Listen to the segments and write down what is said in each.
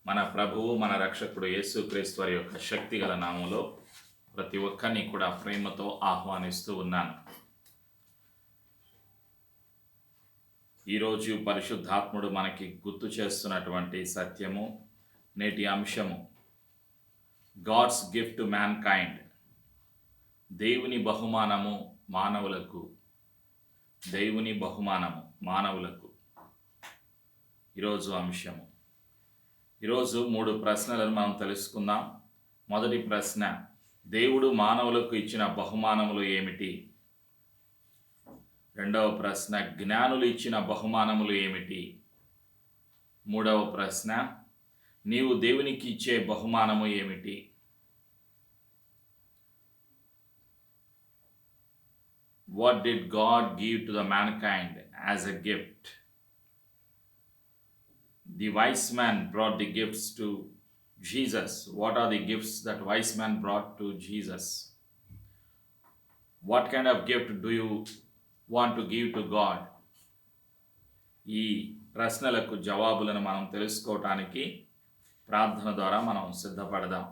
మన ప్రభువు మన రక్షకుడు యేసుక్రీస్తు వారి యొక్క శక్తిగల నామంలో ప్రతి ఒక్కరిని కూడా ప్రేమతో ఆహ్వానిస్తూ ఉన్నాను. ఈరోజు పరిశుద్ధాత్ముడు మనకి గుర్తు చేస్తున్నటువంటి సత్యము, నేటి అంశము God's gift to mankind, దేవుని బహుమానము మానవులకు. దేవుని బహుమానము మానవులకు ఈరోజు అంశము. ఈరోజు 3 ప్రశ్నలను మనం తెలుసుకుందాం. మొదటి ప్రశ్న, దేవుడు మానవులకు ఇచ్చిన బహుమానములు ఏమిటి? రెండవ ప్రశ్న, జ్ఞానులు ఇచ్చిన బహుమానములు ఏమిటి? మూడవ ప్రశ్న, నీవు దేవునికి ఇచ్చే బహుమానము ఏమిటి? What did God give to the mankind as a gift? The wise man brought the gifts to Jesus. What are the gifts that wise man brought to Jesus? What kind of gift do you want to give to God? ఈ ప్రశ్నలకు జవాబులను మనం తెలుసుకోవటానికి ప్రార్థన ద్వారా మనం సిద్ధపడదాం.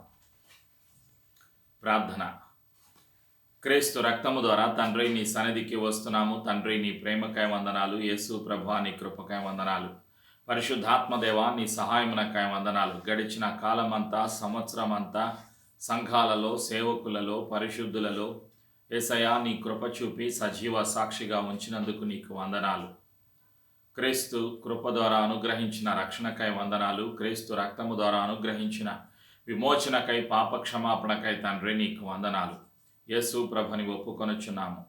ప్రార్థన. క్రీస్తు రక్తము ద్వారా తండ్రి నీ సన్నిధికి వస్తున్నాము. తండ్రి నీ ప్రేమకాయ వందనాలు. యేసు ప్రభువా నీ కృపకాయ వందనాలు. పరిశుద్ధాత్మదేవా నీ సహాయమునకాయ వందనాలు. గడిచిన కాలమంతా, సంవత్సరం అంతా సంఘాలలో, సేవకులలో, పరిశుద్ధులలో యేసయ్యా నీ కృప చూపి సజీవ సాక్షిగా ఉంచినందుకు నీకు వందనాలు. క్రీస్తు కృప ద్వారా అనుగ్రహించిన రక్షణకై వందనాలు. క్రీస్తు రక్తము ద్వారా అనుగ్రహించిన విమోచనకై, పాప క్షమాపణకై తండ్రి నీకు వందనాలు. యేసు ప్రభుని ఒప్పుకొనుచున్నాము.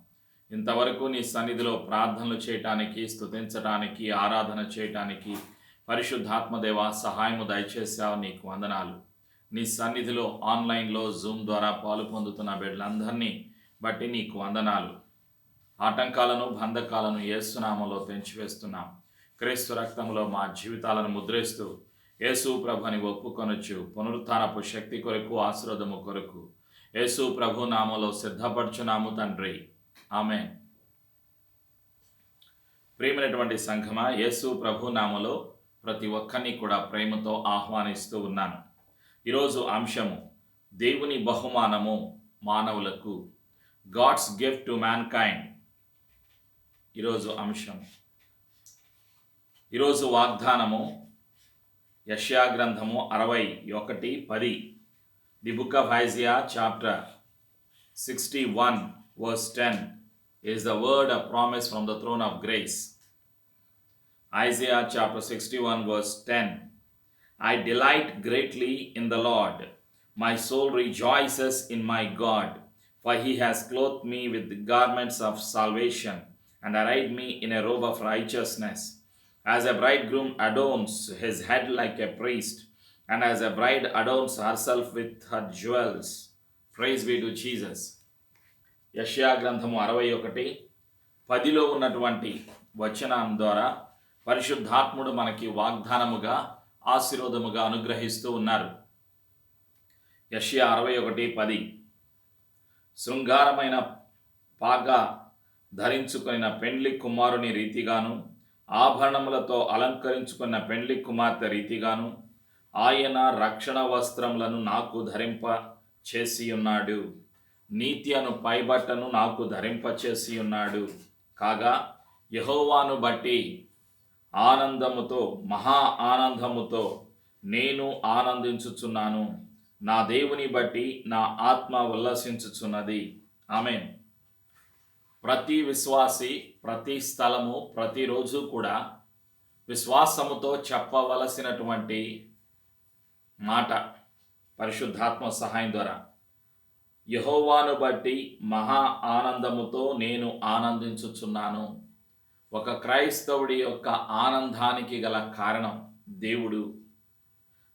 ఇంతవరకు నీ సన్నిధిలో ప్రార్థనలు చేయటానికి, స్తుతించడానికి, ఆరాధన చేయటానికి పరిశుద్ధాత్మదేవ సహాయము దయచేసావు. నీకు వందనాలు. నీ సన్నిధిలో ఆన్లైన్లో జూమ్ ద్వారా పాలు పొందుతున్న బిడ్డలందరినీ బట్టి నీకు వందనాలు. ఆటంకాలను, బంధకాలను యేసునామములో తెంచివేస్తున్నాం. క్రీస్తు రక్తంలో మా జీవితాలను ముద్రిస్తూ యేసు ప్రభుని ఒప్పుకొనొచ్చు పునరుత్థానపు శక్తి కొరకు, ఆశీర్వాదము కొరకు యేసు ప్రభు నామములో సిద్ధపరచున్నాము తండ్రి. ఆమేన్. ప్రియమైనటువంటి సంఘమా, యేసు ప్రభు నామములో ప్రతి ఒక్కరిని కూడా ప్రేమతో ఆహ్వానిస్తూ ఉన్నాను. ఈరోజు అంశము దేవుని బహుమానము మానవులకు. God's gift to mankind. ఈరోజు అంశం. ఈరోజు వాగ్దానము యెషయా గ్రంథము 61:10. The book of Isaiah chapter 61 verse 10 is the word of promise from the throne of grace. Isaiah chapter 61 verse 10. I delight greatly in the Lord. My soul rejoices in my God, for he has clothed me with the garments of salvation and arrayed me in a robe of righteousness. As a bridegroom adorns his head like a priest, and as a bride adorns herself with her jewels. Praise be to Jesus. యెషయా గ్రంథము 61:10 ఉన్నటువంటి వచనం ద్వారా పరిశుద్ధాత్ముడు మనకి వాగ్దానముగా, ఆశీర్వాదముగా అనుగ్రహిస్తూ ఉన్నారు. యెషయా 61:10. శృంగారమైన పాగా ధరించుకున్న పెండ్లి కుమారుని రీతిగాను, ఆభరణములతో అలంకరించుకున్న పెండ్లి కుమార్తె రీతిగాను ఆయన రక్షణ వస్త్రములను నాకు ధరింప చేసి ఉన్నాడు. నీతి అను పైబట్టను నాకు ధరింప చేసి ఉన్నాడు. కాగా యెహోవాను బట్టి ఆనందముతో, మహా ఆనందముతో నేను ఆనందించుచున్నాను. నా దేవుని బట్టి నా ఆత్మ ఉల్లసించుచున్నది. ఆమేన్. ప్రతి విశ్వాసి ప్రతి స్థలము, ప్రతిరోజు కూడా విశ్వాసముతో చెప్పవలసినటువంటి మాట పరిశుద్ధాత్మ సహాయం ద్వారా. యెహోవాను బట్టి మహా ఆనందముతో నేను ఆనందించుచున్నాను. ఒక క్రైస్తవుడి యొక్క ఆనందానికి గల కారణం దేవుడు.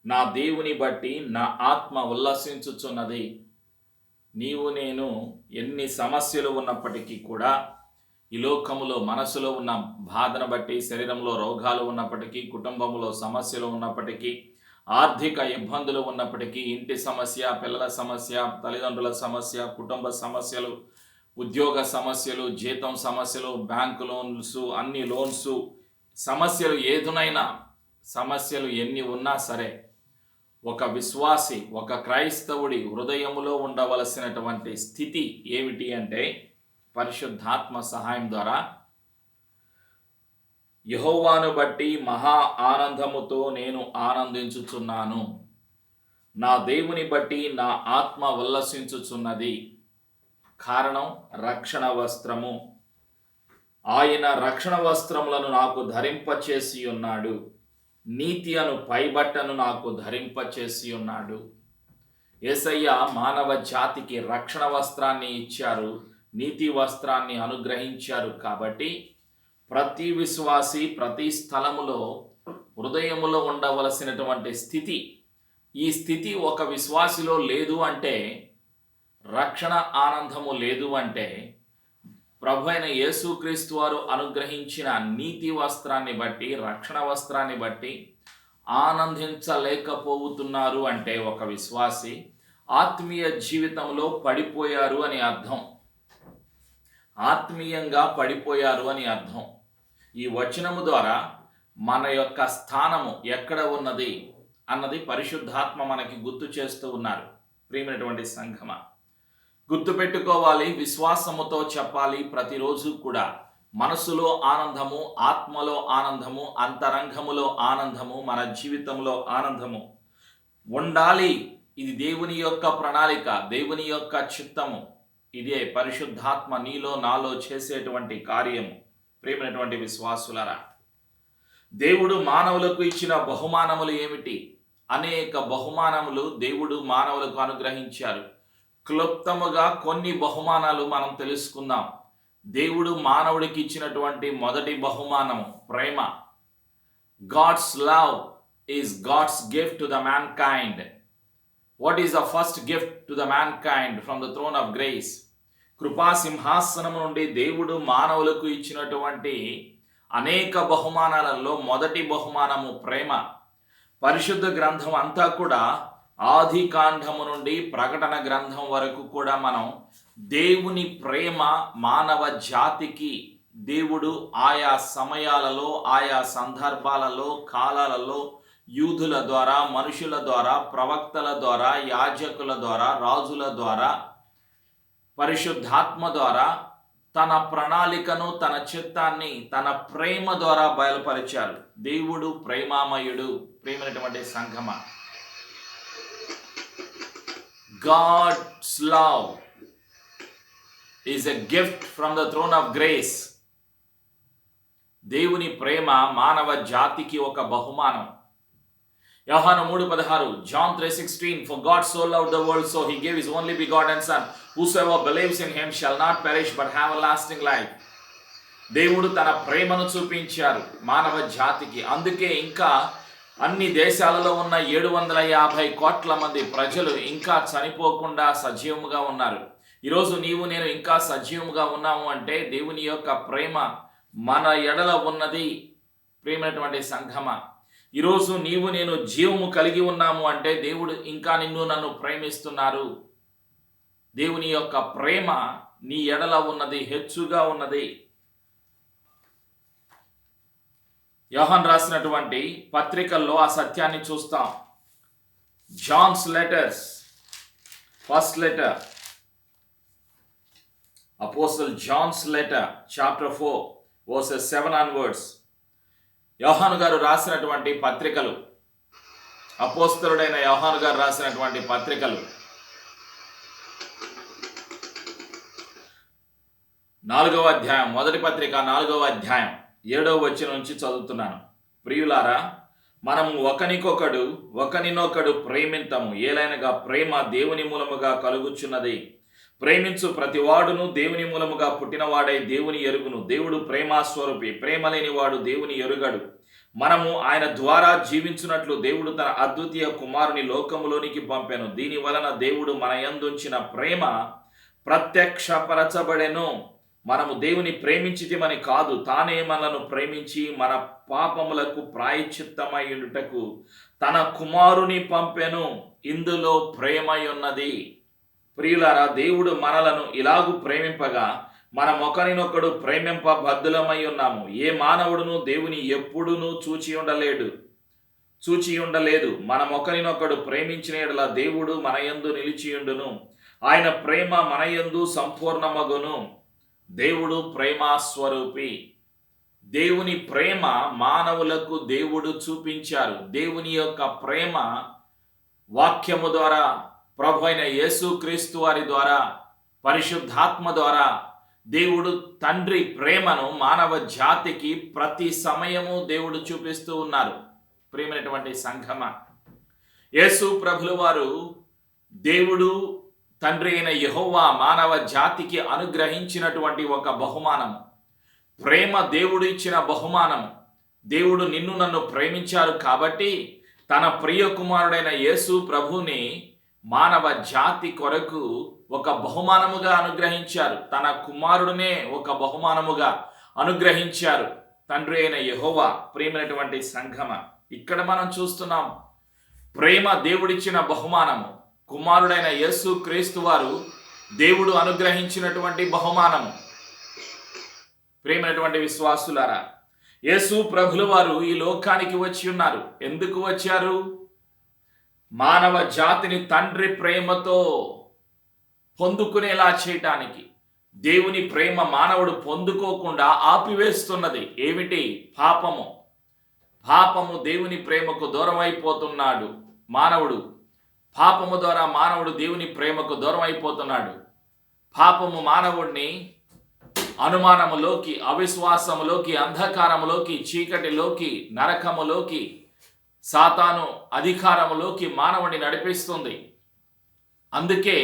నా దేవుని బట్టి నా ఆత్మ ఉల్లసించుచున్నది. నీవు నేను ఎన్ని సమస్యలు ఉన్నప్పటికీ కూడా, ఈ లోకములో మనసులో ఉన్న బాధను బట్టి, శరీరంలో రోగాలు ఉన్నప్పటికీ, కుటుంబంలో సమస్యలు ఉన్నప్పటికీ, ఆర్థిక ఇబ్బందులు ఉన్నప్పటికీ, ఇంటి సమస్య, పిల్లల సమస్య, తల్లిదండ్రుల సమస్య, కుటుంబ సమస్యలు, ఉద్యోగ సమస్యలు, జీతం సమస్యలు, బ్యాంకు లోన్స్, అన్ని లోన్స్ సమస్యలు, ఏదునైనా సమస్యలు ఎన్ని ఉన్నా సరే ఒక విశ్వాసి, ఒక క్రైస్తవుడి హృదయములో ఉండవలసినటువంటి స్థితి ఏమిటి అంటే, పరిశుద్ధాత్మ సహాయం ద్వారా యెహోవాను బట్టి మహా ఆనందముతో నేను ఆనందించుచున్నాను, నా దేవుని బట్టి నా ఆత్మ ఉల్లసించుచున్నది. కారణం రక్షణ వస్త్రము. ఆయన రక్షణ వస్త్రములను నాకు ధరింపచేసి ఉన్నాడు. నీతి అను పైబట్టను నాకు ధరింపచేసి ఉన్నాడు. యేసయ్య మానవ జాతికి రక్షణ వస్త్రాన్ని ఇచ్చారు, నీతి వస్త్రాన్ని అనుగ్రహించారు. కాబట్టి ప్రతి విశ్వాసి ప్రతి స్థలములో హృదయములో ఉండవలసినటువంటి స్థితి, ఈ స్థితి ఒక విశ్వాసిలో లేదు అంటే, రక్షణ ఆనందము లేదు అంటే, ప్రభు అయిన యేసుక్రీస్తు వారు అనుగ్రహించిన నీతి వస్త్రాన్ని బట్టి, రక్షణ వస్త్రాన్ని బట్టి ఆనందించలేకపోతున్నారు అంటే ఒక విశ్వాసి ఆత్మీయ జీవితంలో పడిపోయారు అని అర్థం. ఆత్మీయంగా పడిపోయారు అని అర్థం. ఈ వచనము ద్వారా మన యొక్క స్థానము ఎక్కడ ఉన్నది అన్నది పరిశుద్ధాత్మ మనకి గుర్తు చేస్తూ ఉన్నారు. ప్రియమైనటువంటి సంఘమా, గుర్తుపెట్టుకోవాలి, విశ్వాసముతో చెప్పాలి. ప్రతిరోజు కూడా మనసులో ఆనందము, ఆత్మలో ఆనందము, అంతరంగములో ఆనందము, మన జీవితంలో ఆనందము ఉండాలి. ఇది దేవుని యొక్క ప్రణాళిక, దేవుని యొక్క చిత్తము. ఇదే పరిశుద్ధాత్మ నీలో నాలో చేసేటువంటి కార్యము. ప్రియమైనటువంటి విశ్వాసులారా, దేవుడు మానవులకు ఇచ్చిన బహుమానములు ఏమిటి? అనేక బహుమానములు దేవుడు మానవులకు అనుగ్రహించారు. క్లుప్తముగా కొన్ని బహుమానాలు మనం తెలుసుకుందాం. దేవుడు మానవుడికి ఇచ్చినటువంటి మొదటి బహుమానము ప్రేమ. God's love is God's gift to the mankind. What is the first gift to the mankind from the throne of grace? కృపా సింహాసనము నుండి దేవుడు మానవులకు ఇచ్చినటువంటి అనేక బహుమానాలలో మొదటి బహుమానము ప్రేమ. పరిశుద్ధ గ్రంథం అంతా కూడా ఆది కాండము నుండి ప్రకటన గ్రంథం వరకు కూడా మనం దేవుని ప్రేమ మానవ జాతికి దేవుడు ఆయా సమయాలలో, ఆయా సందర్భాలలో, కాలాలలో యూదుల ద్వారా, మనుషుల ద్వారా, ప్రవక్తల ద్వారా, యాజకుల ద్వారా, రాజుల ద్వారా, పరిశుద్ధాత్మ ద్వారా తన ప్రణాళికను, తన చిత్తాన్ని తన ప్రేమ ద్వారా బయలుపరిచారు. దేవుడు ప్రేమామయుడు. ప్రేమైనటువంటి సంఘమా, God's love is a gift from the throne of grace. దేవుని ప్రేమ మానవ జాతికి ఒక బహుమానం. యోహాను 3:16, John 3:16, for God so loved the world so he gave his only begotten son, whosoever believes in him shall not perish but have a lasting life. దేవుడు తన ప్రేమను చూపించారు మానవ జాతికి. అందుకే ఇంకా అన్ని దేశాలలో ఉన్న 750 కోట్ల మంది ప్రజలు ఇంకా చనిపోకుండా సజీవముగా ఉన్నారు. ఈరోజు నీవు నేను ఇంకా సజీవముగా ఉన్నాము అంటే దేవుని యొక్క ప్రేమ మన ఎడల ఉన్నది. ప్రేమైనటువంటి సంఘమా, ఈరోజు నీవు నేను జీవము కలిగి ఉన్నాము అంటే దేవుడు ఇంకా నిన్ను నన్ను ప్రేమిస్తున్నారు. దేవుని యొక్క ప్రేమ నీ ఎడల ఉన్నది, హెచ్చుగా ఉన్నది. యోహాను రాసినటువంటి పత్రికల్లో ఆ సత్యాన్ని చూస్తాం. John's letters, first letter, apostle John's letter, chapter 4 verses 7 onwards. యోహాను గారు రాసినటువంటి పత్రికలు, అపోస్తలుడైన యోహాను గారు రాసినటువంటి పత్రికలు 4వ అధ్యాయం, మొదటి పత్రిక 4వ అధ్యాయం 7వ వచనం నుంచి చదువుతున్నాను. ప్రియులారా, మనము ఒకనినొకడు ప్రేమింతము, ఏలైనగా ప్రేమ దేవుని మూలముగా కలుగుచున్నది. ప్రేమించు ప్రతివాడును దేవుని మూలముగా పుట్టినవాడై దేవుని ఎరుగును. దేవుడు ప్రేమాస్వరూపి, ప్రేమ లేనివాడు దేవుని ఎరుగడు. మనము ఆయన ద్వారా జీవించున్నట్లు దేవుడు తన అద్వితీయ కుమారుని లోకములోనికి పంపెను. దీని వలన దేవుడు మన యందుంచిన ప్రేమ ప్రత్యక్షపరచబడెను. మనము దేవుని ప్రేమించితిమని కాదు, తానే మనలను ప్రేమించి మన పాపములకు ప్రాయశ్చిత్తమయ్యుటకు తన కుమారుని పంపెను. ఇందులో ప్రేమయున్నది. ప్రియులారా, దేవుడు మనలను ఇలాగు ప్రేమింపగా మనం ఒకరినొకడు ప్రేమింప బద్ధులమై ఉన్నాము. ఏ మానవుడును దేవుని ఎప్పుడునూ చూచి ఉండలేడు. చూచి ఉండలేదు. మనం ఒకరినొకడు ప్రేమించిన యెడల దేవుడు మన యందు నిలిచియుండును. ఆయన ప్రేమ మన యందు సంపూర్ణమగును. దేవుడు ప్రేమ స్వరూపి. దేవుని ప్రేమ మానవులకు దేవుడు చూపించారు. దేవుని యొక్క ప్రేమ వాక్యము ద్వారా, ప్రభు అయిన యేసుక్రీస్తు వారి ద్వారా, పరిశుద్ధాత్మ ద్వారా దేవుడు తండ్రి ప్రేమను మానవ జాతికి ప్రతి సమయము దేవుడు చూపిస్తూ ఉన్నారు. ప్రియమైనటువంటి సంఘమ, యేసు ప్రభుల వారు దేవుడు తండ్రి అయిన యెహోవా మానవ జాతికి అనుగ్రహించినటువంటి ఒక బహుమానము. ప్రేమ దేవుడు ఇచ్చిన బహుమానము. దేవుడు నిన్ను నన్ను ప్రేమించారు కాబట్టి తన ప్రియ కుమారుడైన యేసు ప్రభుని మానవ జాతి కొరకు ఒక బహుమానముగా అనుగ్రహించారు. తన కుమారుడినే ఒక బహుమానముగా అనుగ్రహించారు తండ్రి అయిన యెహోవా. ప్రియమైనటువంటి సంఘమ, ఇక్కడ మనం చూస్తున్నాం ప్రేమ దేవుడిచ్చిన బహుమానము. కుమారుడైన యేసు క్రీస్తు వారు దేవుడు అనుగ్రహించినటువంటి బహుమానము. ప్రియమైనటువంటి విశ్వాసులారా, యేసు ప్రభుల వారు ఈ లోకానికి వచ్చి ఉన్నారు. ఎందుకు వచ్చారు? మానవ జాతిని తండ్రి ప్రేమతో పొందుకునేలా చేయటానికి. దేవుని ప్రేమ మానవుడు పొందుకోకుండా ఆపివేస్తున్నది ఏమిటి? పాపము. పాపము దేవుని ప్రేమకు దూరం అయిపోతున్నాడు మానవుడు. పాపము ద్వారా మానవుడు దేవుని ప్రేమకు దూరం అయిపోతున్నాడు. పాపము మానవుడిని అనుమానములోకి, అవిశ్వాసములోకి, అంధకారములోకి, చీకటిలోకి, నరకములోకి, సాతాను అధికారములోకి మానవుడిని నడిపిస్తుంది. అందుకే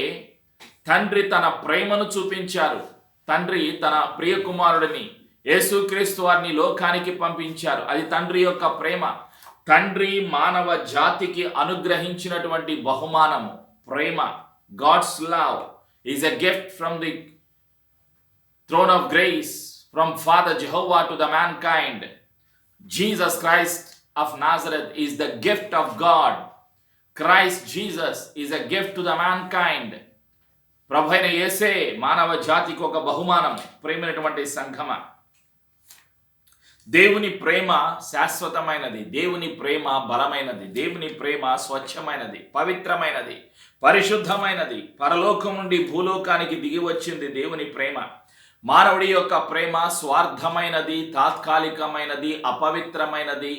తండ్రి తన ప్రేమను చూపించారు. తండ్రి తన ప్రియ కుమారుడిని యేసుక్రీస్తు వారిని లోకానికి పంపించారు. అది తండ్రి యొక్క ప్రేమ. తండ్రి మానవ జాతికి అనుగ్రహించినటువంటి బహుమానము ప్రేమ. God's love is a gift from the throne of grace from Father Jehovah to the mankind. Jesus Christ of Nazareth is the gift of God. Christ Jesus is a gift to the mankind. ప్రభువైన యేసే మానవ జాతికి ఒక బహుమానం. ప్రేమైనటువంటి సంఘమ, దేవుని ప్రేమ శాశ్వతమైనది. దేవుని ప్రేమ బలమైనది. దేవుని ప్రేమ స్వచ్ఛమైనది, పవిత్రమైనది, పరిశుద్ధమైనది. పరలోకం నుండి భూలోకానికి దిగి వచ్చింది దేవుని ప్రేమ. మానవుడి యొక్క ప్రేమ స్వార్థమైనది, తాత్కాలికమైనది, అపవిత్రమైనది.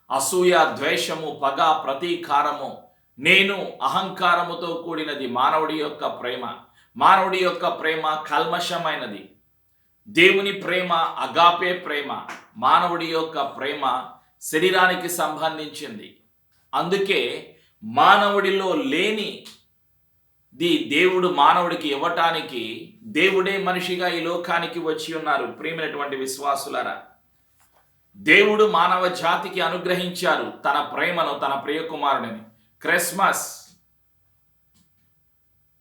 అసూయ, ద్వేషము, పగ, ప్రతీకారము, నేను అహంకారముతో కూడినది మానవుడి యొక్క ప్రేమ. మానవుడి యొక్క ప్రేమ కల్మషమైనది. దేవుని ప్రేమ అగాపే ప్రేమ. మానవుడి యొక్క ప్రేమ శరీరానికి సంబంధించింది. అందుకే మానవుడిలో లేని దేవుడు మానవుడికి ఇవ్వటానికి దేవుడే మనిషిగా ఈ లోకానికి వచ్చి ఉన్నారు. ప్రియమైనటువంటి విశ్వాసులారా, దేవుడు మానవ జాతికి అనుగ్రహించారు తన ప్రేమను, తన ప్రియ కుమారుడిని. క్రిస్మస్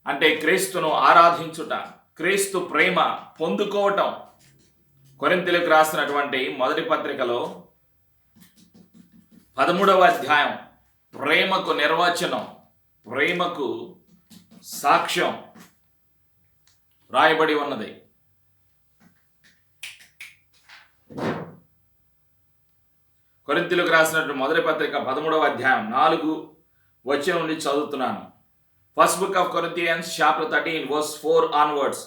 అంటే క్రీస్తును ఆరాధించుట, క్రీస్తు ప్రేమ పొందుకోవటం. కొరింథీయులకు రాసినటువంటి మొదటి పత్రికలో 13వ అధ్యాయం ప్రేమకు నిర్వచనం, ప్రేమకు సాక్ష్యం రాయబడి ఉన్నది. కొరింథీయులకు రాసినటువంటి మొదటి పత్రిక 13వ అధ్యాయం 4 వచనం నుండి చదువుతున్నాను. First book of Corinthians chapter 13 verse 4 onwards.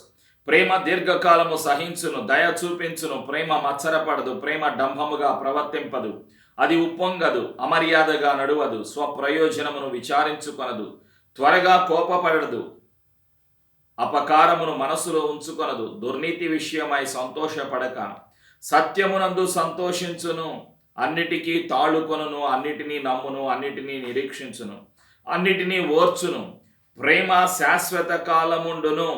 ప్రేమ దీర్ఘకాలము సహించును, దయ చూపించును, ప్రేమ మత్సరపడదు, ప్రేమ డంభముగా ప్రవర్తింపదు, అది ఉప్పొంగదు, అమర్యాదగా నడువదు, స్వప్రయోజనమును విచారించుకొనదు, త్వరగా కోపపడదు, అపకారమును మనసులో ఉంచుకొనదు, దుర్నీతి విషయమై సంతోషపడక సత్యమునందు సంతోషించును, అన్నిటికీ తాళుకొనును, అన్నిటినీ నమ్మును, అన్నిటినీ నిరీక్షించును, అన్నిటినీ ఓర్చును. ప్రేమ శాశ్వత కాలముండును.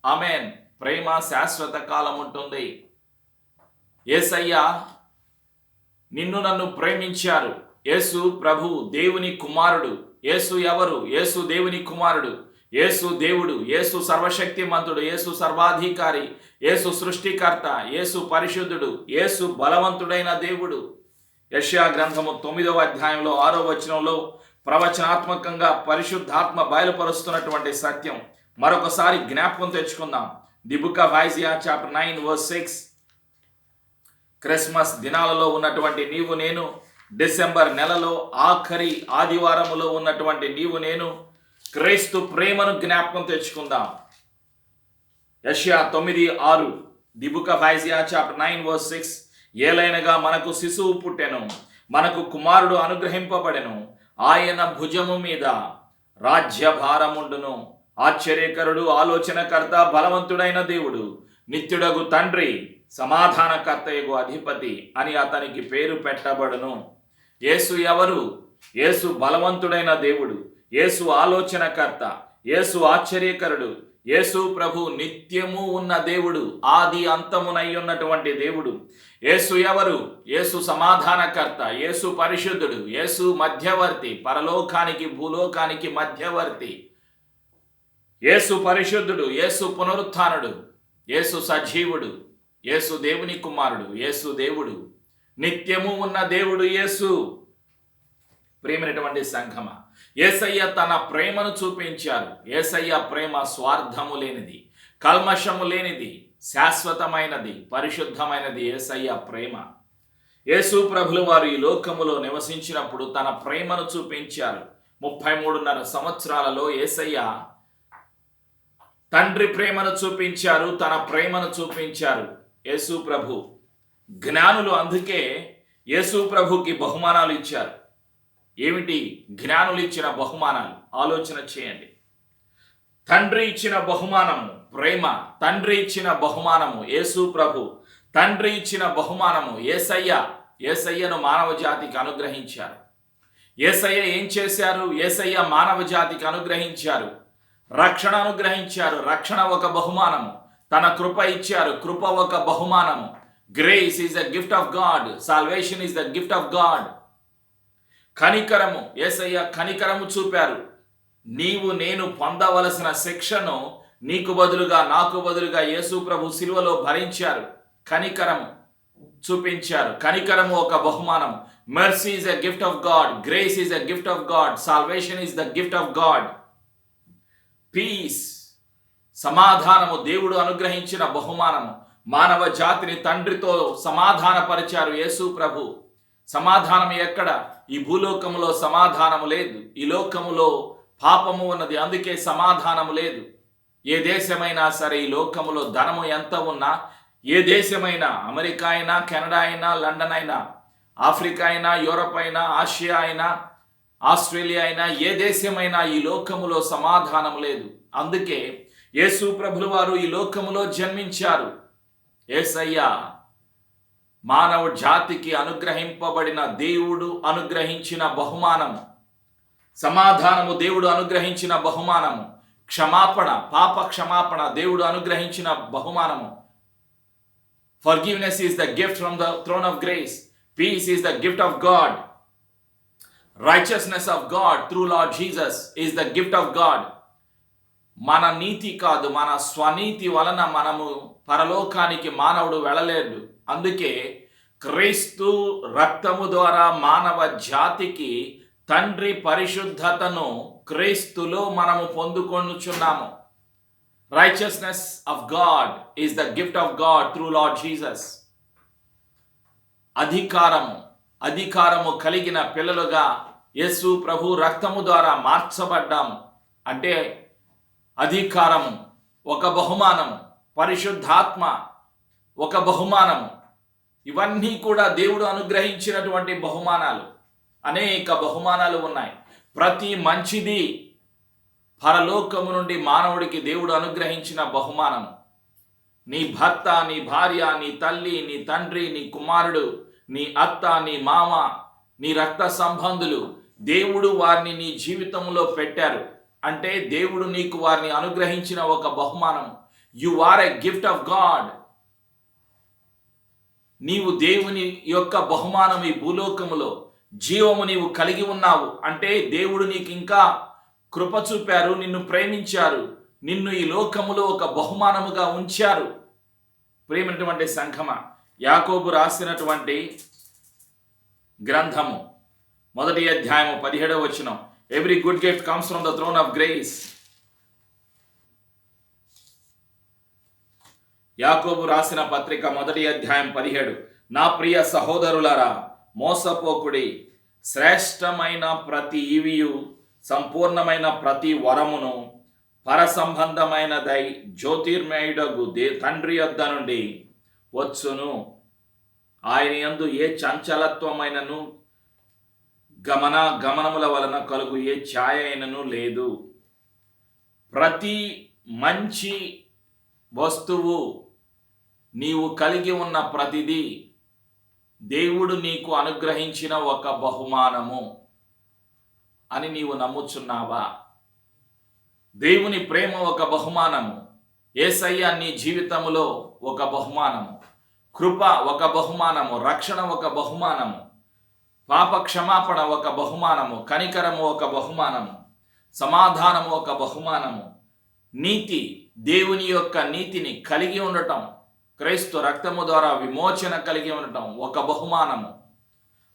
ఆమేన్. ప్రేమ శాశ్వత కాలం ఉంటుంది. యేసయ్య నిన్ను నన్ను ప్రేమించారు. యేసు ప్రభు దేవుని కుమారుడు. యేసు ఎవరు? యేసు దేవుని కుమారుడు. యేసు దేవుడు. యేసు సర్వశక్తిమంతుడు. యేసు సర్వాధికారి. యేసు సృష్టికర్త. యేసు పరిశుద్ధుడు. యేసు బలవంతుడైన దేవుడు. యెషయా గ్రంథము 9వ అధ్యాయంలో 6వ వచనంలో ప్రవచనాత్మకంగా పరిశుద్ధాత్మ బయలుపరుస్తున్నటువంటి సత్యం మరొకసారి జ్ఞాపకం తెచ్చుకుందాం. The book of Isaiah chapter 9 verse 6. Christmas దినాలలో ఉన్నటువంటి నీవు నేను డిసెంబర్ నెలలో ఆఖరి ఆదివారములో ఉన్నటువంటి నీవు నేను క్రీస్తు ప్రేమను జ్ఞాపకం తెచ్చుకుందాం. యెషయా 9:6, the book of Isaiah chapter 9:6, ఏలైనగా మనకు శిశువు పుట్టెను, మనకు కుమారుడు అనుగ్రహింపబడెను, ఆయన భుజము మీద రాజ్యభారముండును, ఆశ్చర్యకరుడు, ఆలోచనకర్త, బలవంతుడైన దేవుడు, నిత్యుడగు తండ్రి, సమాధానకర్తయగు అధిపతి అని అతనికి పేరు పెట్టబడును. యేసు ఎవరు? యేసు బలవంతుడైన దేవుడు, యేసు ఆలోచనకర్త, యేసు ఆశ్చర్యకరుడు, యేసు ప్రభు నిత్యము ఉన్న దేవుడు, ఆది అంతమునై ఉన్నటువంటి దేవుడు. యేసు ఎవరు? యేసు సమాధానకర్త, యేసు పరిశుద్ధుడు, యేసు మధ్యవర్తి, పరలోకానికి భూలోకానికి మధ్యవర్తి. యేసు పరిశుద్ధుడు, యేసు పునరుత్థానుడు, యేసు సజీవుడు, యేసు దేవుని కుమారుడు, యేసు దేవుడు, నిత్యము ఉన్న దేవుడు యేసు. ప్రేమైనటువంటి సంఘమ, యేసయ్య తన ప్రేమను చూపించారు. యేసయ్య ప్రేమ స్వార్థము లేనిది, కల్మషము లేనిది, శాశ్వతమైనది, పరిశుద్ధమైనది. యేసయ్య ప్రేమ. యేసు ప్రభులు వారు ఈ లోకములో నివసించినప్పుడు తన ప్రేమను చూపించారు. 33.5 సంవత్సరాలలో యేసయ్య తండ్రి ప్రేమను చూపించారు, తన ప్రేమను చూపించారు. యేసు ప్రభు జ్ఞానులు అందుకే యేసు ప్రభుకి బహుమానాలు ఇచ్చారు. ఏమిటి జ్ఞానులు ఇచ్చిన బహుమానాలు? ఆలోచన చేయండి. తండ్రి ఇచ్చిన బహుమానము ప్రేమ, తండ్రి ఇచ్చిన బహుమానము యేసు ప్రభు, తండ్రి ఇచ్చిన బహుమానము యేసయ్య. యేసయ్యను మానవ జాతికి అనుగ్రహించారు. యేసయ్య ఏం చేశారు? యేసయ్య మానవ జాతికి అనుగ్రహించారు, రక్షణ అనుగ్రహించారు. రక్షణ ఒక బహుమానము. తన కృప ఇచ్చారు, కృప ఒక బహుమానము. Grace is the gift of God, salvation is the gift of God. కనికరము, యేసయ్య కనికరము చూపారు. నీవు నేను పొందవలసిన శిక్షను నీకు బదులుగా, నాకు బదులుగా యేసు ప్రభు శిలువలో భరించారు. కనికరము చూపించారు. కనికరము ఒక బహుమానం. Mercy is a gift of God, grace is a gift of God, salvation is the gift of God. Peace, సమాధానము దేవుడు అనుగ్రహించిన బహుమానము. మానవ జాతిని తండ్రితో సమాధానపరిచారు యేసు ప్రభు. సమాధానం ఎక్కడ? ఈ భూలోకములో సమాధానము లేదు. ఈ లోకములో పాపము ఉన్నది, అందుకే సమాధానము లేదు. ఏ దేశమైనా సరే, ఈ లోకములో ధనము ఎంత ఉన్నా, ఏ దేశమైనా, అమెరికా అయినా, కెనడా అయినా, లండన్ అయినా, ఆఫ్రికా అయినా, యూరప్ అయినా, ఆసియా అయినా, ఆస్ట్రేలియా అయినా, ఏ దేశమైనా ఈ లోకములో సమాధానం లేదు. అందుకే యేసు ప్రభులు వారు ఈ లోకములో జన్మించారు. యేసయ్య మానవ జాతికి అనుగ్రహింపబడిన దేవుడు అనుగ్రహించిన బహుమానము. సమాధానము దేవుడు అనుగ్రహించిన బహుమానము. క్షమాపణ, పాప క్షమాపణ దేవుడు అనుగ్రహించిన బహుమానము. Forgiveness is the gift from the throne of grace. Peace is the gift of God. Righteousness of God through Lord Jesus is the gift of God. మన నీతి కాదు, మన స్వనీతి వలన మనము పరలోకానికి మానవుడు వెళ్ళలేడు. అందుకే క్రీస్తు రక్తము ద్వారా మానవ జాతికి తండ్రి పరిశుద్ధతను క్రీస్తులో మనము పొందుకొనుచున్నాము. Righteousness of God is the gift of God through Lord Jesus. అధికారము కలిగిన పిల్లలుగా యేసు ప్రభు రక్తము ద్వారా మార్చబడ్డాము. అంటే అధికారము ఒక బహుమానము, పరిశుద్ధాత్మ ఒక బహుమానము. ఇవన్నీ కూడా దేవుడు అనుగ్రహించినటువంటి బహుమానాలు. అనేక బహుమానాలు ఉన్నాయి. ప్రతి మంచిది పరలోకము నుండి మానవుడికి దేవుడు అనుగ్రహించిన బహుమానము. నీ భర్త, నీ భార్య, నీ తల్లి, నీ తండ్రి, నీ కుమారుడు, నీ అత్త, నీ మామ, నీ రక్త సంబంధులు, దేవుడు వారిని నీ జీవితంలో పెట్టారు. అంటే దేవుడు నీకు వారిని అనుగ్రహించిన ఒక బహుమానం. You are a gift of God. నీవు దేవుని యొక్క బహుమానం. ఈ భూలోకములో జీవము నీవు కలిగి ఉన్నావు అంటే దేవుడు నీకు ఇంకా కృప చూపారు, నిన్ను ప్రేమించారు, నిన్ను ఈ లోకములో ఒక బహుమానముగా ఉంచారు. ప్రేమైనటువంటి సంఘమ, యాకోబు రాసినటువంటి గ్రంథము 1వ అధ్యాయము 17వ వచనం. Every good gift comes from the throne of grace. యాకోబు రాసిన పత్రిక 1వ అధ్యాయం 17. నా ప్రియ సహోదరులారా, మోసపోకుడి. శ్రేష్టమైన ప్రతి ఈవియు సంపూర్ణమైన ప్రతి వరమును పరసంబంధమైనదై జ్యోతిర్మయుడగు తండ్రి యొద్ద నుండి వచ్చును. ఆయన యందు ఏ చంచలత్వమైనను గమనముల వలన కలుగు ఏ ఛాయ అయినను లేదు. ప్రతి మంచి వస్తువు నీవు కలిగి ఉన్న ప్రతిదీ దేవుడు నీకు అనుగ్రహించిన ఒక బహుమానము అని నీవు నమ్ముచున్నావా? దేవుని ప్రేమ ఒక బహుమానము, యేసయ్య నీ జీవితంలో ఒక బహుమానము, కృప ఒక బహుమానము, రక్షణ ఒక బహుమానము, పాప క్షమాపణ ఒక బహుమానము, కనికరము ఒక బహుమానము, సమాధానము ఒక బహుమానము, నీతి, దేవుని యొక్క నీతిని కలిగి ఉండటం, క్రీస్తు రక్తము ద్వారా విమోచన కలిగి ఉండటం ఒక బహుమానము,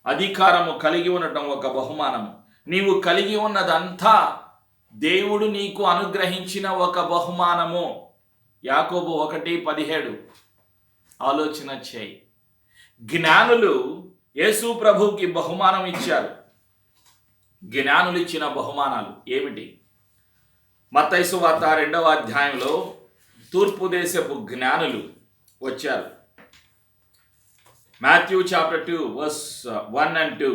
అధికారము కలిగి ఉండటం ఒక బహుమానము. నీవు కలిగి ఉన్నదంతా దేవుడు నీకు అనుగ్రహించిన ఒక బహుమానము. యాకోబు 1:17 ఆలోచన చేయి. జ్ఞానులు యేసు ప్రభువుకి బహుమానం ఇచ్చారు. జ్ఞానులు ఇచ్చిన బహుమానాలు ఏమిటి? మత్తయి సువార్త 2వ అధ్యాయంలో తూర్పు దేశపు జ్ఞానులు వచ్చారు. Matthew chapter 2 verse 1 and 2.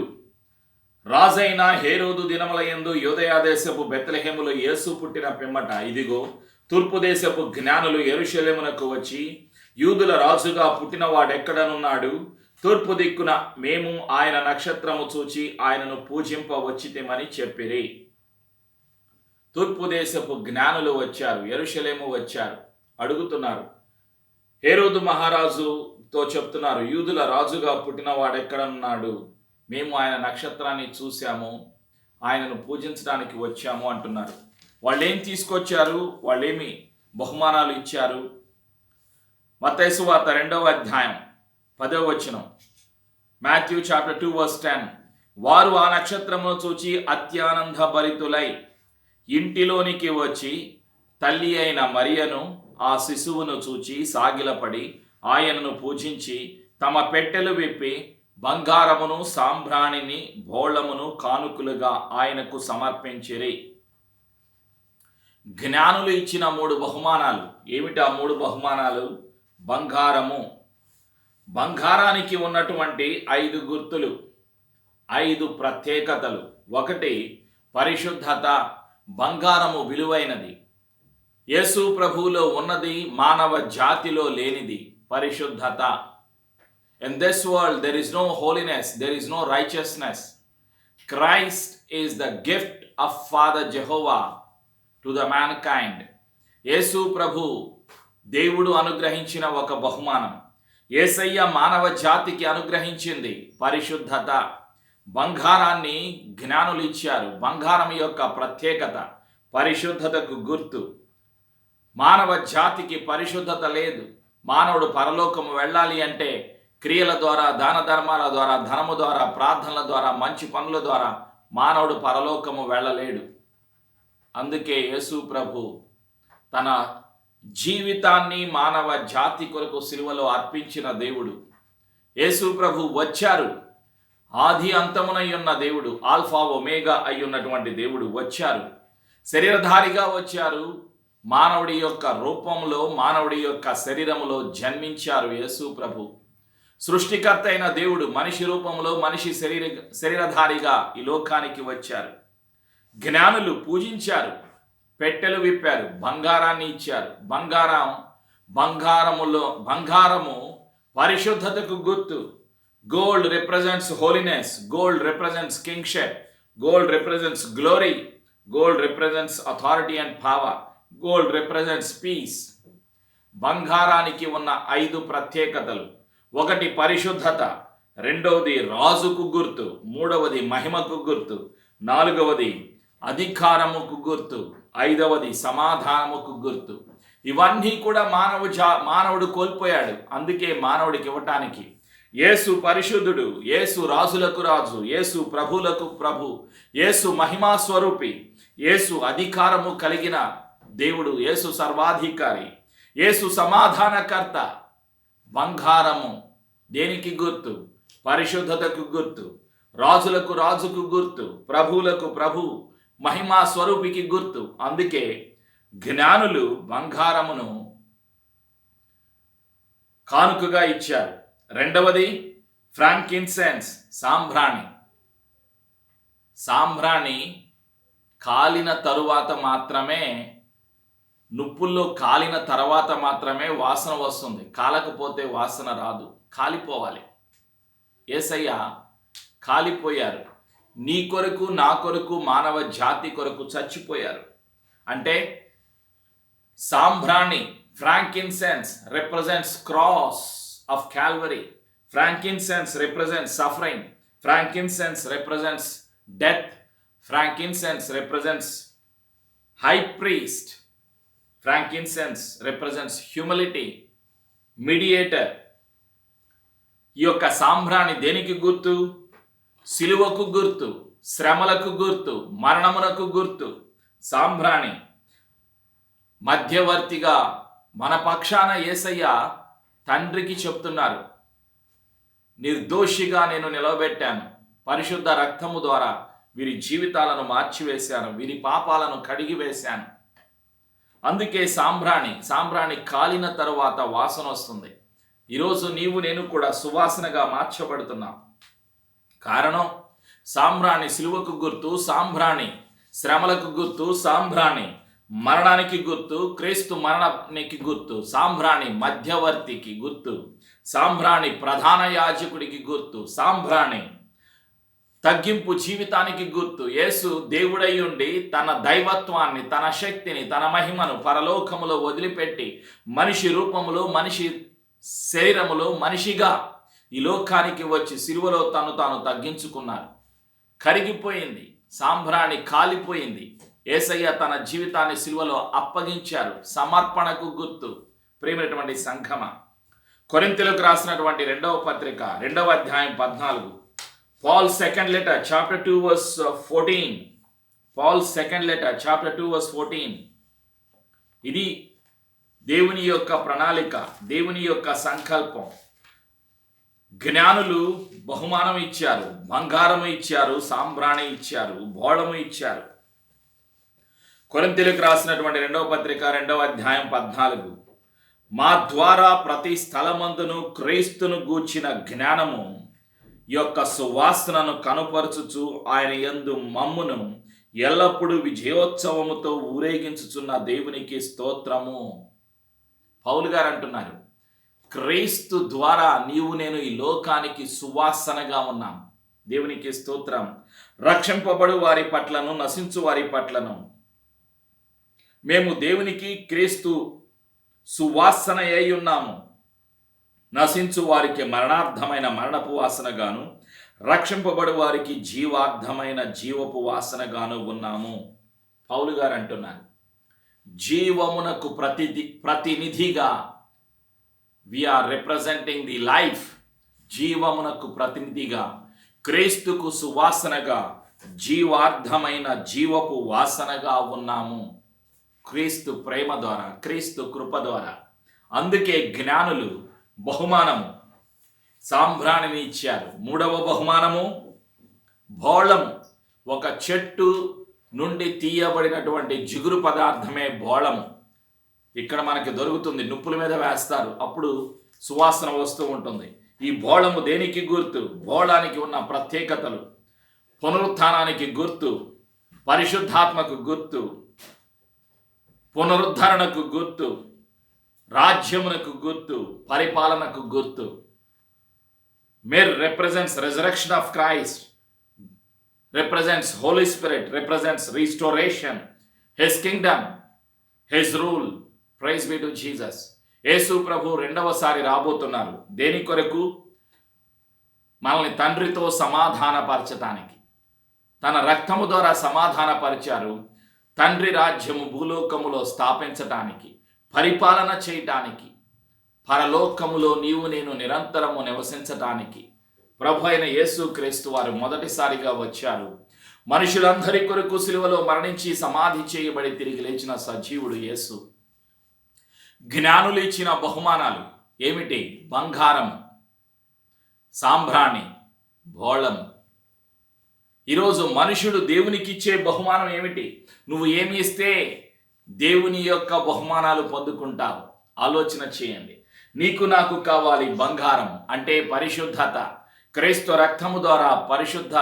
రాజైన హేరోదు దినములయందు యూదయ దేశపు బెత్లెహేములో యేసు పుట్టిన పిమ్మట ఇదిగో తూర్పు దేశపు జ్ఞానులు యెరూషలేమునకు వచ్చి, యూదుల రాజుగా పుట్టిన వాడెక్కడనున్నాడు? తూర్పు దిక్కున మేము ఆయన నక్షత్రము చూచి ఆయనను పూజింప వచ్చితిమని చెప్పిరి. తూర్పు దేశపు జ్ఞానులు వచ్చారు, యెరూషలేము వచ్చారు, అడుగుతున్నారు. హేరోదు మహారాజుతో చెప్తున్నారు, యూదుల రాజుగా పుట్టిన వాడెక్కడనున్నాడు? మేము ఆయన నక్షత్రాన్ని చూశాము, ఆయనను పూజించడానికి వచ్చాము అంటున్నారు. వాళ్ళేం తీసుకొచ్చారు? వాళ్ళేమి బహుమానాలు ఇచ్చారు? మత్తయి సువార్త 2వ అధ్యాయం 10వ వచనం, మాథ్యూ చాప్టర్ 2 వర్స్ 10. వారు ఆ నక్షత్రమును చూచి అత్యానంద భరితులై ఇంటిలోనికి వచ్చి తల్లి అయిన మరియను ఆ శిశువును చూచి సాగిలపడి ఆయనను పూజించి తమ పెట్టెలు విప్పి బంగారమును సాంబ్రాణిని బోళమును కానుకలుగా ఆయనకు సమర్పించిరి. జ్ఞానులు ఇచ్చిన 3 బహుమానాలు ఏమిటి? ఆ 3 బహుమానాలు. బంగారము, బంగారానికి ఉన్నటువంటి 5 గుర్తులు, 5 ప్రత్యేకతలు. 1 పరిశుద్ధత, బంగారము విలువైనది. యేసు ప్రభువులో ఉన్నది మానవ జాతిలో లేనిది పరిశుద్ధత. In this world there is no holiness, there is no righteousness. Christ is the gift of Father Jehovah to the mankind. యేసు ప్రభు దేవుడు అనుగ్రహించిన ఒక బహుమానం. యేసయ్య మానవ జాతికి అనుగ్రహించింది పరిశుద్ధత. బంగారాన్ని జ్ఞానులు ఇచ్చారు. బంగారం యొక్క ప్రత్యేకత పరిశుద్ధతకు గుర్తు. మానవ జాతికి పరిశుద్ధత లేదు. మానవుడు పరలోకము వెళ్ళాలి అంటే క్రియల ద్వారా, దాన ధర్మాల ద్వారా, ధనము ద్వారా, ప్రార్థనల ద్వారా, మంచి పనుల ద్వారా మానవుడు పరలోకము వెళ్ళలేడు. అందుకే యేసు ప్రభు తన జీవితాన్ని మానవ జాతి కొరకు సిలువలో అర్పించిన దేవుడు. యేసు ప్రభు వచ్చారు. ఆది అంతమునై ఉన్న దేవుడు, ఆల్ఫా ఒమేగా అయ్యున్నటువంటి దేవుడు వచ్చారు. శరీరధారిగా వచ్చారు. మానవుడి యొక్క రూపంలో, మానవుడి యొక్క శరీరములో జన్మించారు యేసు ప్రభు. సృష్టికర్త అయిన దేవుడు మనిషి రూపంలో, మనిషి శరీరధారిగా ఈ లోకానికి వచ్చారు. జ్ఞానులు పూజించారు, పెట్టెలు విప్పారు, బంగారాన్ని ఇచ్చారు. బంగారము పరిశుద్ధతకు గుర్తు. Gold represents holiness, gold represents kingship, gold represents glory, gold represents authority and power, gold represents peace. బంగారానికి ఉన్న 5 ప్రత్యేకతలు. 1 పరిశుద్ధత, 2వది రాజుకు గుర్తు, 3వది మహిమకు గుర్తు, 4వది అధికారముకు గుర్తు, 5వది సమాధానముకు గుర్తు. ఇవన్నీ కూడా మానవుడు కోల్పోయాడు. అందుకే మానవుడికి ఇవ్వటానికి యేసు పరిశుద్ధుడు, యేసు రాజులకు రాజు, యేసు ప్రభులకు ప్రభు, యేసు మహిమా స్వరూపి, యేసు అధికారము కలిగిన దేవుడు, యేసు సర్వాధికారి, యేసు సమాధానకర్త. బంగారము దేనికి గుర్తు? పరిశుద్ధతకు గుర్తు, రాజులకు రాజుకు గుర్తు, ప్రభువులకు ప్రభు, మహిమా స్వరూపికి గుర్తు. అందుకే జ్ఞానులు బంగారమును కానుకగా ఇచ్చారు. రెండవది ఫ్రాంకిన్సెన్స్, సాంబ్రాణి. సాంబ్రాణి కాలిన తరువాత మాత్రమే, నుప్పుల్లో కాలిన తర్వాత మాత్రమే వాసన వస్తుంది. కాలకపోతే వాసన రాదు. కాలిపోవాలి. యేసయ్య కాలిపోయారు. నీ కొరకు, నా కొరకు, మానవ జాతి కొరకు చచ్చిపోయారు. అంటే సాంబ్రాణి, frankincense represents cross of Calvary. Frankincense represents suffering. Frankincense represents death. Frankincense represents high priest. Frankincense represents humility, mediator. ఈ యొక్క సాంబ్రాణి దేనికి గుర్తు? సిలువకు గుర్తు, శ్రమలకు గుర్తు, మరణమునకు గుర్తు. సాంబ్రాణి మధ్యవర్తిగా మన పక్షాన యేసయ్య తండ్రికి చెప్తున్నారు, నిర్దోషిగా నేను నిలవబెట్టాను. పరిశుద్ధ రక్తము ద్వారా వీరి జీవితాలను మార్చివేశాను, వీరి పాపాలను కడిగివేశాను. అందుకే సాంబ్రాణి కాలిన తరువాత వాసన వస్తుంది. ఈరోజు నీవు నేను కూడా సువాసనగా మార్చబడుతున్నాం. కారణం, సాంబ్రాణి సిలువకు గుర్తు, సాంబ్రాణి శ్రమలకు గుర్తు, సాంబ్రాణి మరణానికి గుర్తు, క్రీస్తు మరణానికి గుర్తు, సాంబ్రాణి మధ్యవర్తికి గుర్తు, సాంబ్రాణి ప్రధాన యాజకుడికి గుర్తు, సాంబ్రాణి తగ్గింపు జీవితానికి గుర్తు. యేసు దేవుడై ఉండి తన దైవత్వాన్ని, తన శక్తిని, తన మహిమను పరలోకములో వదిలిపెట్టి మనిషి రూపములో, మనిషి శరీరములో మనిషిగా ఈ లోకానికి వచ్చి సిలువలో తాను తగ్గించుకున్నారు. కరిగిపోయింది, సాంబ్రాణి కాలిపోయింది. యేసయ్య తన జీవితాన్ని సిలువలో అప్పగించారు. సమర్పణకు గుర్తు. ప్రియమైనటువంటి సంఘమ, కొరింథీయులకు రాసినటువంటి 2వ పత్రిక 2వ అధ్యాయం 14, Paul's second letter chapter 2 verse 14. Paul's second letter chapter 2 verse 14. ఇది దేవుని యొక్క ప్రణాళిక, దేవుని యొక్క సంకల్పం. జ్ఞానులు బహుమానం ఇచ్చారు, బంగారము ఇచ్చారు, సాంబ్రాణి ఇచ్చారు, బోళము ఇచ్చారు. కొరింథీయులకు రాసినటువంటి 2వ పత్రిక 2వ అధ్యాయం 14. మా ద్వారా ప్రతి స్థలమందును క్రీస్తును గూర్చిన జ్ఞానము యొక్క సువాసనను కనుపరచుచు ఆయన యందు మమ్మును ఎల్లప్పుడూ విజయోత్సవముతో ఊరేగించుచున్న దేవునికి స్తోత్రము. పౌలు గారు అంటున్నారు, క్రీస్తు ద్వారా నీవు నేను ఈ లోకానికి సువాసనగా ఉన్నాం. దేవునికి స్తోత్రం. రక్షింపబడు వారి పట్లను, నశించు వారి పట్లను మేము దేవునికి క్రీస్తు సువాసన అయి ఉన్నాము. నశించు వారికి మరణార్థమైన మరణపు వాసనగాను, రక్షింపబడు వారికి జీవార్థమైన జీవపు వాసనగాను ఉన్నాము. పౌలు గారు అంటున్నారు, జీవమునకు ప్రతినిధిగా వీఆర్ రిప్రజెంటింగ్ ది లైఫ్. జీవమునకు ప్రతినిధిగా, క్రీస్తుకు సువాసనగా, జీవార్థమైన జీవపు వాసనగా ఉన్నాము. క్రీస్తు ప్రేమ ద్వారా, క్రీస్తు కృప ద్వారా. అందుకే జ్ఞానులు బహుమానము సాంబ్రాణిని ఇచ్చారు. 3వ బహుమానము బోళము. ఒక చెట్టు నుండి తీయబడినటువంటి జిగురు పదార్థమే బోళము. ఇక్కడ మనకి దొరుకుతుంది, నుప్పుల మీద వేస్తారు, అప్పుడు సువాసన వస్తూ ఉంటుంది. ఈ బోళము దేనికి గుర్తు? బోళానికి ఉన్న ప్రత్యేకతలు. పునరుత్థానానికి గుర్తు, పరిశుద్ధాత్మకు గుర్తు, పునరుద్ధరణకు గుర్తు, రాజ్యమునకు గుర్తు, పరిపాలనకు గుర్తు. మిర్ represents resurrection of Christ, represents Holy Spirit, represents restoration, His kingdom, His rule. Praise be to Jesus. యేసు ప్రభు రెండవసారి రాబోతున్నారు. దేని కొరకు? మనల్ని తండ్రితో సమాధానపరచటానికి. తన రక్తము ద్వారా సమాధానపరిచారు. తండ్రి రాజ్యము భూలోకములో స్థాపించటానికి, పరిపాలన చేయటానికి, పరలోకములో నీవు నేను నిరంతరము నివసించటానికి ప్రభు అయిన యేసుక్రీస్తు వారు మొదటిసారిగా వచ్చారు. మనుషులందరి కొరకు సిలువలో మరణించి సమాధి చేయబడి తిరిగి లేచిన సజీవుడు యేసు. జ్ఞానులు ఇచ్చిన బహుమానాలు ఏమిటి? బంగారము, సాంబ్రాణి, భోళము. ఈరోజు మనుషుడు దేవునికి ఇచ్చే బహుమానం ఏమిటి? నువ్వు ఏమి ఇస్తే దేవుని యొక్క బహుమానాలు పొందుకుంటావు? ఆలోచన చేయండి. నీకు నాకు కావాలి బంగారం, అంటే పరిశుద్ధత. క్రీస్తు రక్తము ద్వారా, పరిశుద్ధ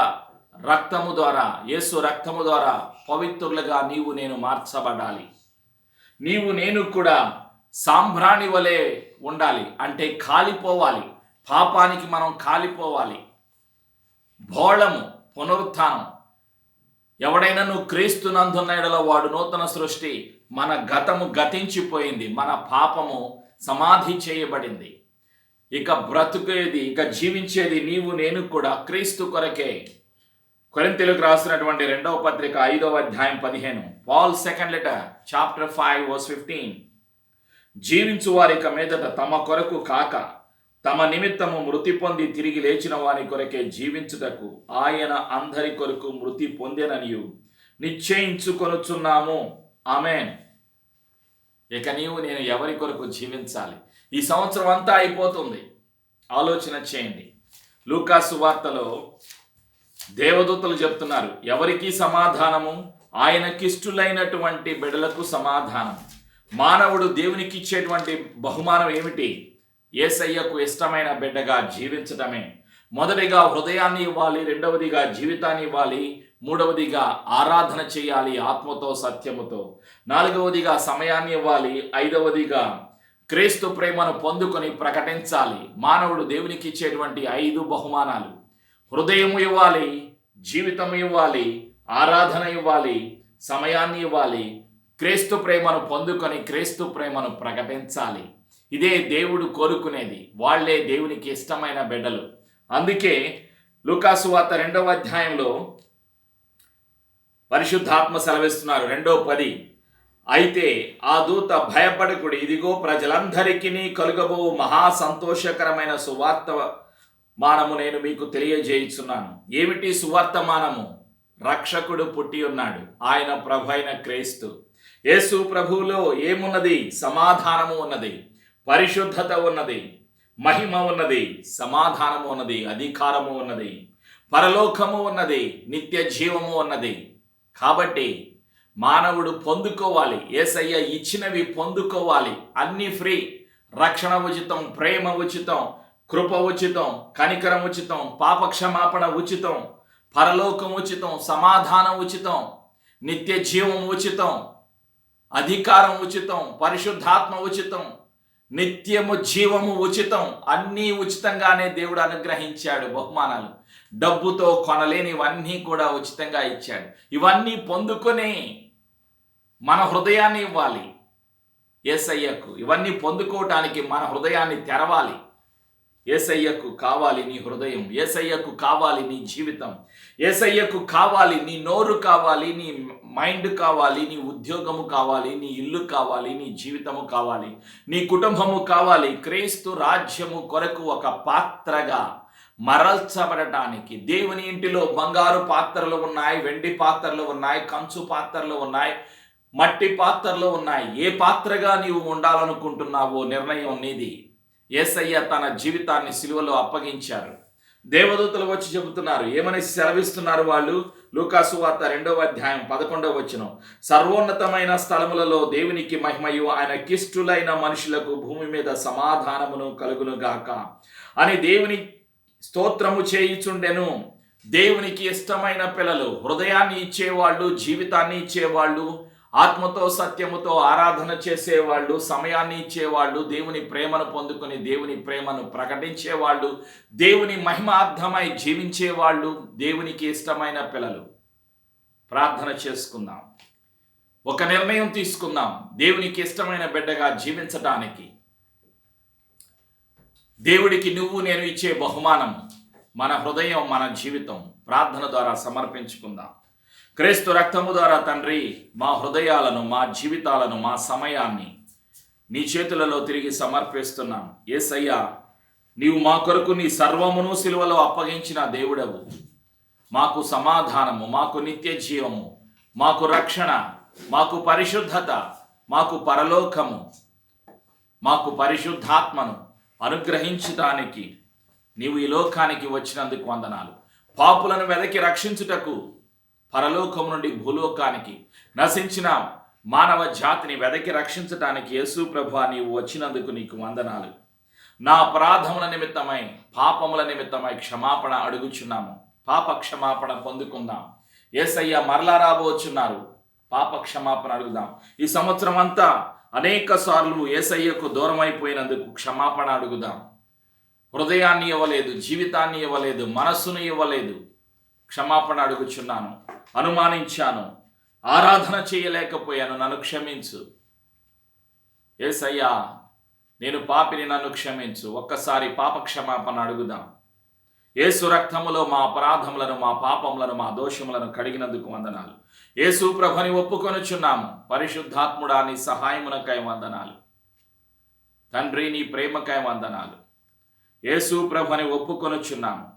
రక్తము ద్వారా, యేసు రక్తము ద్వారా పవిత్రులుగా నీవు నేను మార్చబడాలి. నీవు నేను కూడా సాంబ్రాణి వలె ఉండాలి, అంటే కాలిపోవాలి. పాపానికి మనం కాలిపోవాలి. భోళము, పునరుత్థానం. ఎవడైనా నువ్వు క్రీస్తు నందున్న యెడల వాడు నూతన సృష్టి. మన గతము గతించిపోయింది, మన పాపము సమాధి చేయబడింది. ఇక బ్రతుకేది, ఇక జీవించేది నీవు నేను కూడా క్రీస్తు కొరకే. కొరింథీయులకు రాసినటువంటి 2వ పత్రిక 5వ అధ్యాయం 15, Paul second letter chapter 5 verse 15. జీవించు వారిక మీదట తమ కొరకు కాక తమ నిమిత్తము మృతి పొంది తిరిగి లేచిన వారి కొరకే జీవించుటకు ఆయన అందరి కొరకు మృతి పొందెననియు నిశ్చయించుకొనుచున్నాము. ఆమేన్. ఇక నీవు నేను ఎవరి కొరకు జీవించాలి? ఈ సంవత్సరం అంతా అయిపోతుంది. ఆలోచన చేయండి. లూకా సువార్తలో దేవదూతలు చెప్తున్నారు, ఎవరికి సమాధానము? ఆయనకిష్టులైనటువంటి బిడ్డలకు సమాధానం. మానవుడు దేవునికి ఇచ్చేటువంటి బహుమానం ఏమిటి? యేసయ్యకు ఇష్టమైన బిడ్డగా జీవించడమే. మొదటిగా హృదయాన్ని ఇవ్వాలి, రెండవదిగా జీవితాన్ని ఇవ్వాలి, మూడవదిగా ఆరాధన చేయాలి ఆత్మతో సత్యముతో, నాలుగవదిగా సమయాన్ని ఇవ్వాలి, ఐదవదిగా క్రీస్తు ప్రేమను పొందుకొని ప్రకటించాలి. మానవుడు దేవునికి ఇచ్చేటువంటి 5 బహుమానాలు. హృదయము ఇవ్వాలి, జీవితం ఇవ్వాలి, ఆరాధన ఇవ్వాలి, సమయాన్ని ఇవ్వాలి, క్రీస్తు ప్రేమను పొందుకొని క్రీస్తు ప్రేమను ప్రకటించాలి. ఇదే దేవుడు కోరుకునేది. వాళ్లే దేవునికి ఇష్టమైన బిడ్డలు. అందుకే లూకా సువార్త 2వ అధ్యాయంలో పరిశుద్ధాత్మ సెలవిస్తున్నారు, 2:10. అయితే ఆ దూత భయపడకుడి, ఇదిగో ప్రజలందరికీ కలుగబో మహా సంతోషకరమైన సువార్తమానము నేను మీకు తెలియజేయుచున్నాను. ఏమిటి సువార్తమానము? రక్షకుడు పుట్టి ఉన్నాడు. ఆయన ప్రభు అయిన క్రీస్తు యేసు ప్రభువులో ఏమున్నది? సమాధానము ఉన్నది, పరిశుద్ధత ఉన్నది, మహిమ ఉన్నది, సమాధానము ఉన్నది, అధికారము ఉన్నది, పరలోకము ఉన్నది, నిత్య జీవము ఉన్నది. కాబట్టి మానవుడు పొందుకోవాలి. యేసయ్య ఇచ్చినవి పొందుకోవాలి. అన్నీ ఫ్రీ. రక్షణ ఉచితం, ప్రేమ ఉచితం, కృప ఉచితం, కనికరం ఉచితం, పాపక్షమాపణ ఉచితం, పరలోకం ఉచితం, సమాధానం ఉచితం, నిత్య జీవం ఉచితం, అధికారం ఉచితం, పరిశుద్ధాత్మ ఉచితం, నిత్యము జీవము ఉచితం. అన్నీ ఉచితంగానే దేవుడు అనుగ్రహించాడు. బహుమానాలు డబ్బుతో కొనలేనివన్నీ కూడా ఉచితంగా ఇచ్చాడు. ఇవన్నీ పొందుకొని మన హృదయాన్ని ఇవ్వాలి యేసయ్యకు. ఇవన్నీ పొందుకోవటానికి మన హృదయాన్ని తెరవాలి. యేసయ్యకు కావాలి నీ హృదయం, యేసయ్యకు కావాలి నీ జీవితం, యేసయ్యకు కావాలి నీ నోరు కావాలి, నీ మైండ్ కావాలి, నీ ఉద్యోగము కావాలి, నీ ఇల్లు కావాలి, నీ జీవితము కావాలి, నీ కుటుంబము కావాలి. క్రీస్తు రాజ్యము కొరకు ఒక పాత్రగా మరల్చబడటానికి. దేవుని ఇంటిలో బంగారు పాత్రలు ఉన్నాయి, వెండి పాత్రలు ఉన్నాయి, కంచు పాత్రలు ఉన్నాయి, మట్టి పాత్రలు ఉన్నాయి. ఏ పాత్రగా నీవు ఉండాలనుకుంటున్నావో నిర్ణయం నీది. యేసయ్య తన జీవితాన్ని సిలువలో అప్పగించారు. దేవదూతలు వచ్చి చెబుతున్నారు, ఏమని సెలవిస్తున్నారు వాళ్ళు? లూకా సువార్త 2వ అధ్యాయం 11వ వచనం, సర్వోన్నతమైన స్థలములలో దేవునికి మహిమయు ఆయనకిష్టులైన మనుషులకు భూమి మీద సమాధానమును కలుగునుగాక అని దేవుని స్తోత్రము చేయుచుండెను. దేవునికి ఇష్టమైన పిల్లలు, హృదయాన్ని ఇచ్చేవాళ్ళు, జీవితాన్ని ఇచ్చేవాళ్ళు, ఆత్మతో సత్యముతో ఆరాధన చేసేవాళ్ళు, సమయాన్ని ఇచ్చేవాళ్ళు, దేవుని ప్రేమను పొందుకొని దేవుని ప్రేమను ప్రకటించేవాళ్ళు, దేవుని మహిమార్థమై జీవించేవాళ్ళు, దేవునికి ఇష్టమైన పిల్లలు. ప్రార్థన చేసుకుందాం. ఒక నిర్ణయం తీసుకుందాం. దేవునికి ఇష్టమైన బిడ్డగా జీవించటానికి దేవుడికి నువ్వు నేను ఇచ్చే బహుమానం మన హృదయం, మన జీవితం. ప్రార్థన ద్వారా సమర్పించుకుందాం. క్రీస్తు రక్తము ద్వారా తండ్రి, మా హృదయాలను, మా జీవితాలను, మా సమయాన్ని నీ చేతులలో తిరిగి సమర్పిస్తున్నాం. యేసయ్యా, నీవు మా కొరకు నీ సర్వమును సిలువలో అప్పగించిన దేవుడవు. మాకు సమాధానము, మాకు నిత్య జీవము, మాకు రక్షణ, మాకు పరిశుద్ధత, మాకు పరలోకము, మాకు పరిశుద్ధాత్మను అనుగ్రహించడానికి నీవు ఈ లోకానికి వచ్చినందుకు వందనాలు. పాపులను వెదకి రక్షించుటకు పరలోకము నుండి భూలోకానికి నశించిన మానవ జాతిని వెదకి రక్షించటానికి యేసు ప్రభువా నీవు వచ్చినందుకు నీకు వందనాలు. నా అపరాధముల నిమిత్తమై పాపముల నిమిత్తమై క్షమాపణ అడుగుచున్నాము. పాప క్షమాపణ పొందుకుందాం. యేసయ్య మరలా రాబోచున్నారు. పాప క్షమాపణ అడుగుదాం. ఈ సంవత్సరం అంతా అనేక సార్లు యేసయ్యకు దూరం అయిపోయినందుకు క్షమాపణ అడుగుదాం. హృదయాన్ని ఇవ్వలేదు, జీవితాన్ని ఇవ్వలేదు, మనస్సును ఇవ్వలేదు. క్షమాపణ అడుగుచున్నాను. అనుమానించాను, ఆరాధన చేయలేకపోయాను, నన్ను క్షమించు. యేసయ్యా నేను పాపిని, నన్ను క్షమించు. ఒక్కసారి పాప క్షమాపణ అడుగుదాం. యేసు రక్తములో మా అపరాధములను, మా పాపములను, మా దోషములను కడిగినందుకు వందనాలు. యేసు ప్రభుని ఒప్పుకొనుచున్నాము. పరిశుద్ధాత్ముడా నీ సహాయమునకై వందనాలు. తండ్రి నీ ప్రేమకై వందనాలు. యేసు ప్రభుని ఒప్పుకొనుచున్నాము.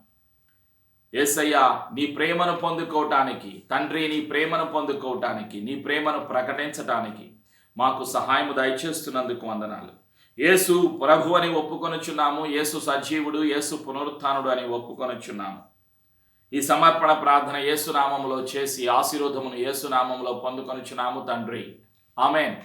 యేసయ్యా నీ ప్రేమను పొందుకోవటానికి, తండ్రి నీ ప్రేమను పొందుకోవటానికి, నీ ప్రేమను ప్రకటించటానికి మాకు సహాయము దయచేస్తున్నందుకు వందనాలు. యేసు ప్రభు అని ఒప్పుకొనుచున్నాము. యేసు సజీవుడు, యేసు పునరుత్థానుడు అని ఒప్పుకొనుచున్నాము. ఈ సమర్పణ ప్రార్థన యేసు నామములో చేసి ఆశీర్వాదమును యేసు నామములో పొందుకొనుచున్నాము తండ్రి. ఆమేన్.